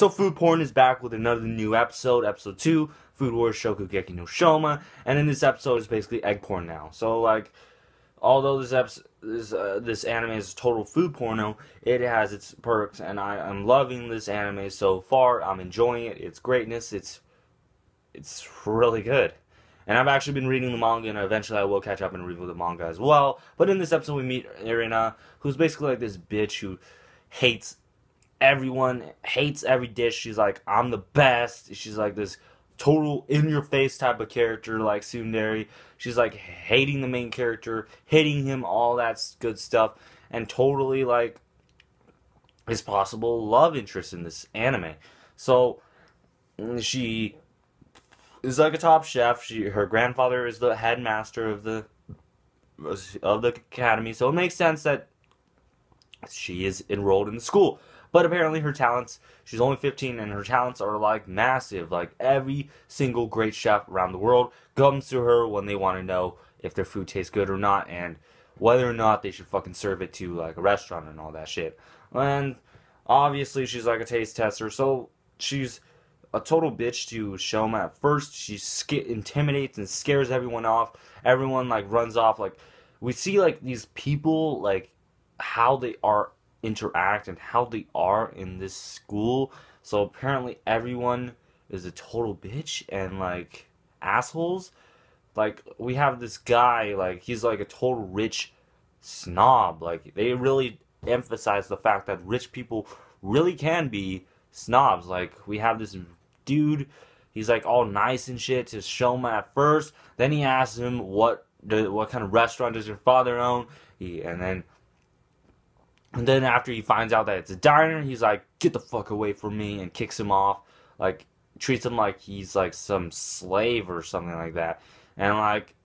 So Food Porn is back with another new episode, episode 2, Food Wars Shokugeki no Soma, and in this episode is basically egg porn now. So like, although this anime is total food porno, it has its perks, and I'm loving this anime so far. I'm enjoying it. It's greatness. It's really good. And I've actually been reading the manga, and eventually I will catch up and review the manga as well. But in this episode, we meet Erina, who's basically like this bitch who hates everyone, hates every dish. She's like, I'm the best. She's like this total in-your-face type of character, like tsundere. She's like hating the main character, hitting him, all that good stuff, and totally like his possible love interest in this anime. So she is like a top chef. Her grandfather is the headmaster of the academy, so it makes sense that she is enrolled in the school. But apparently her talents, she's only 15, and her talents are like massive. Like every single great chef around the world comes to her when they want to know if their food tastes good or not, and whether or not they should fucking serve it to like a restaurant and all that shit. And obviously she's like a taste tester, so she's a total bitch to Soma at first. She intimidates and scares everyone off. Everyone like runs off. Like we see like these people, like how they interact and how they are in this school. So apparently everyone is a total bitch and like assholes. Like we have this guy, like he's like a total rich snob. Like they really emphasize the fact that rich people really can be snobs. Like we have this dude, he's like all nice and shit to Soma at first. Then he asks him what kind of restaurant does your father own, and then after he finds out that it's a diner, he's like, get the fuck away from me, and kicks him off. Like, treats him like he's like some slave or something like that. And like,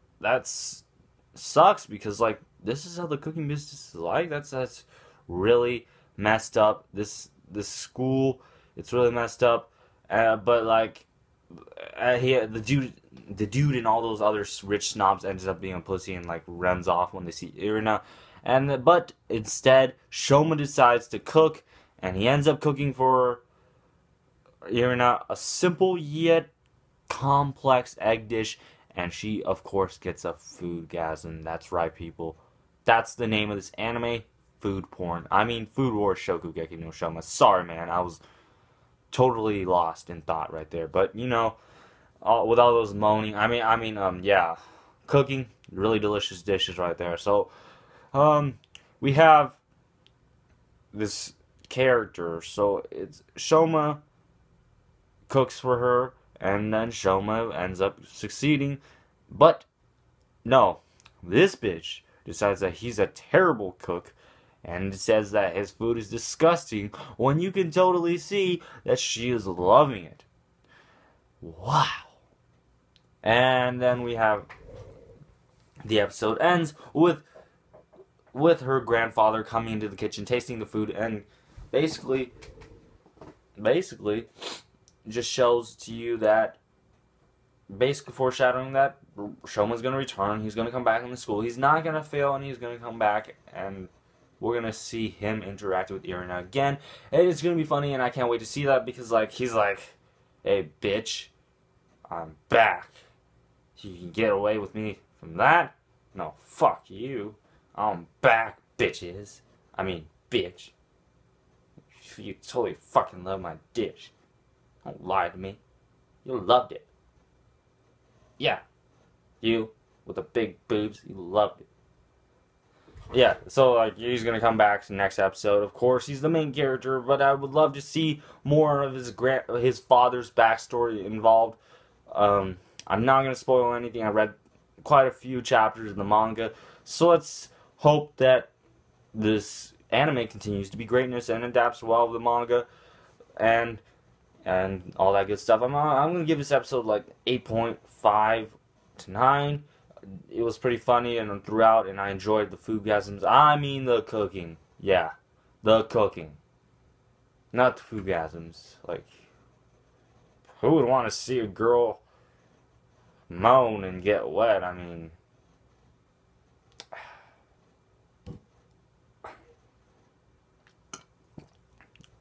sucks because like, this is how the cooking business is like. That's really messed up. This school, it's really messed up. But like, the dude and all those other rich snobs ends up being a pussy and like runs off when they see Erina. But instead, Soma decides to cook, and he ends up cooking for Erina a simple yet complex egg dish, and she, of course, gets a foodgasm. That's right, people. That's the name of this anime, food porn. I mean, Food Wars Shokugeki no Soma. Sorry, man, I was totally lost in thought right there. But, you know, with all those moaning, yeah, cooking, really delicious dishes right there. So, we have this character, so it's Soma cooks for her, and then Soma ends up succeeding, but no, this bitch decides that he's a terrible cook, and says that his food is disgusting, when you can totally see that she is loving it. Wow. And then we have, the episode ends with her grandfather coming into the kitchen, tasting the food, and basically just shows to you that, basically foreshadowing that Shoma's going to return, he's going to come back in the school, he's not going to fail, and he's going to come back, and we're going to see him interact with Erina again, and it's going to be funny, and I can't wait to see that, because like, he's like, hey bitch, I'm back, you can get away with me from that? No, fuck you. I'm back, bitches. I mean, bitch. You totally fucking love my dish. Don't lie to me. You loved it. Yeah. You, with the big boobs, you loved it. Yeah, so, like, he's gonna come back to the next episode. Of course, he's the main character, but I would love to see more of his father's backstory involved. I'm not gonna spoil anything. I read quite a few chapters in the manga, so let's hope that this anime continues to be greatness and adapts well to the manga and all that good stuff. I'm gonna give this episode like 8.5 to 9. It was pretty funny and throughout, and I enjoyed the foodgasms. I mean the cooking. Yeah, the cooking, not the foodgasms. Like, who would want to see a girl moan and get wet? I mean,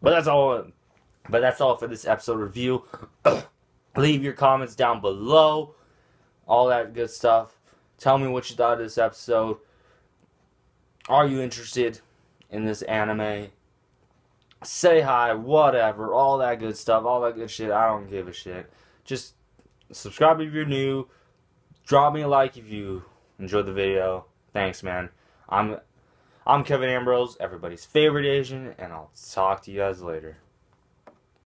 but that's all But that's all for this episode review. Leave your comments down below. All that good stuff. Tell me what you thought of this episode. Are you interested in this anime? Say hi, whatever, all that good stuff, all that good shit. I don't give a shit. Just subscribe if you're new. Drop me a like if you enjoyed the video. Thanks, man. I'm Kevin Ambrose, everybody's favorite Asian, and I'll talk to you guys later.